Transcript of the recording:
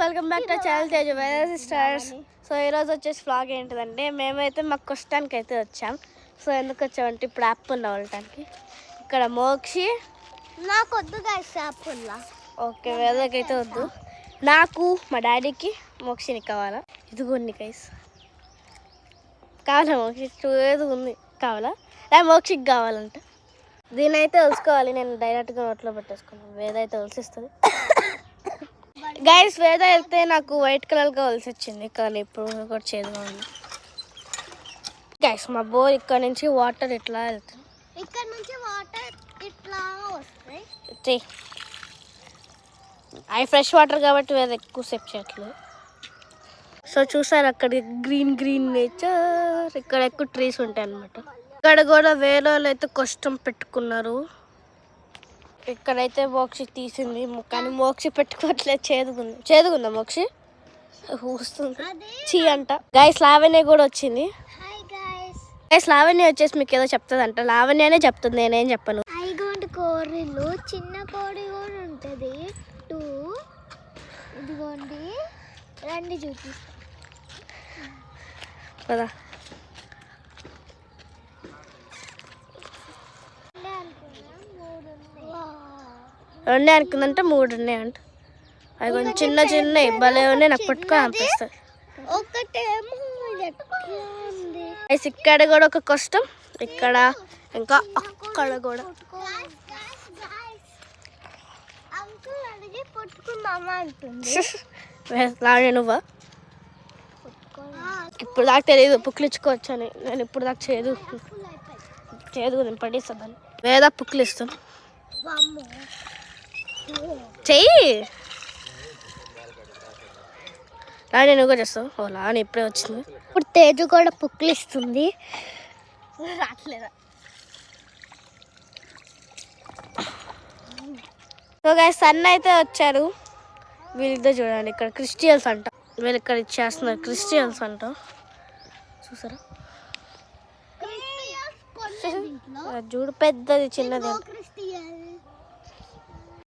Welcome back to channel Teju sisters. So ఈరోజు వచ్చేసి vlog ఏంటిదంటే మేమైతే మాకు కొట్టడానికి అయితే వచ్చాం. సో ఎందుకు వచ్చామంటే ఇప్పుడు యాపిల్ నవ్వటానికి. ఇక్కడ మోక్షి నాకు వద్దు గైస్ యాపిల్. ఓకే వేదకైతే వద్దు, నాకు మా డాడీకి మోక్షిని కావాలా. ఇదిగోండి గైస్, కావాలా మోక్షి? ఏదో ఉంది కావాలా? మోక్షికి కావాలంట. దీని అయితే తెలుసుకోవాలి, నేను డైరెక్ట్గా నోట్లో పెట్టేసుకున్నాను. వేద అయితే తెలిసిస్తుంది గైస్. వేద అయితే నాకు వైట్ కలర్గా వలసి వచ్చింది, కానీ ఇప్పుడు కూడా చేదుగా ఉంది గైస్. మా బోర్ ఇక్కడ నుంచి వాటర్ ఇట్లా వెళ్తుంది, ఇక్కడ నుంచి వాటర్ ఇట్లా వస్తాయి. అవి ఫ్రెష్ వాటర్ కాబట్టి వేద ఎక్కువ సేపు చేయట్లేదు. సో చూసారు అక్కడ గ్రీన్ గ్రీన్ నేచర్, ఇక్కడ ఎక్కువ ట్రీస్ ఉంటాయి అన్నమాట. ఇక్కడ కూడా వేరే వాళ్ళు అయితే కష్టం పెట్టుకున్నారు. ఇక్కడైతే మోక్షి తీసింది, కానీ మోక్షి పెట్టుకోవట్లేదు. చేదుగుందా మోక్షి? ఊస్తుంది చీ అంట. గైస్ లావణ్య కూడా వచ్చింది. గైస్ లావణ్య వచ్చేసి మీకు ఏదో చెప్తుంది అంట. లావణ్యనే చెప్తుంది, నేనేం చెప్పను. ఐగోండి కోడిలు, చిన్న కోడి కూడా ఉంటుంది. ఇదిగోండి రండి చూపిస్తా కదా. రెండే అనుకుందంటే 3 ఉన్నాయంట. అవి కొంచెం చిన్న చిన్నవి భలే ఉన్నాయి, నాకు పట్టుకొని అనిపిస్తాయి. ఒకటేమో ఇక్కడ కూడా ఒక కష్టం, ఇక్కడ ఇంకా అక్కడ కూడా. నువ్వా? ఇప్పుడు దాకా తెలియదు పుక్కిలించుకోవచ్చు అని. నేను ఇప్పుడు దాకా చేదు నేను పడేస్తాను. వేద పుక్కిలిస్తాను చెయ్యి. లాని నువ్వు కూడా చేస్తావు. ఓ లాని ఇప్పుడే వచ్చింది. ఇప్పుడు తేజు కూడా పుక్కిలిస్తుంది. రావట్లేదా? సో గైస్ సన్ అయితే వచ్చారు. వీళ్ళిద్దరు చూడండి, ఇక్కడ క్రిస్టియన్స్ అంట. వీళ్ళు ఇక్కడ ఇచ్చేస్తున్నారు, క్రిస్టియన్స్ అంట. చూసారా చూడు, పెద్దది చిన్నది.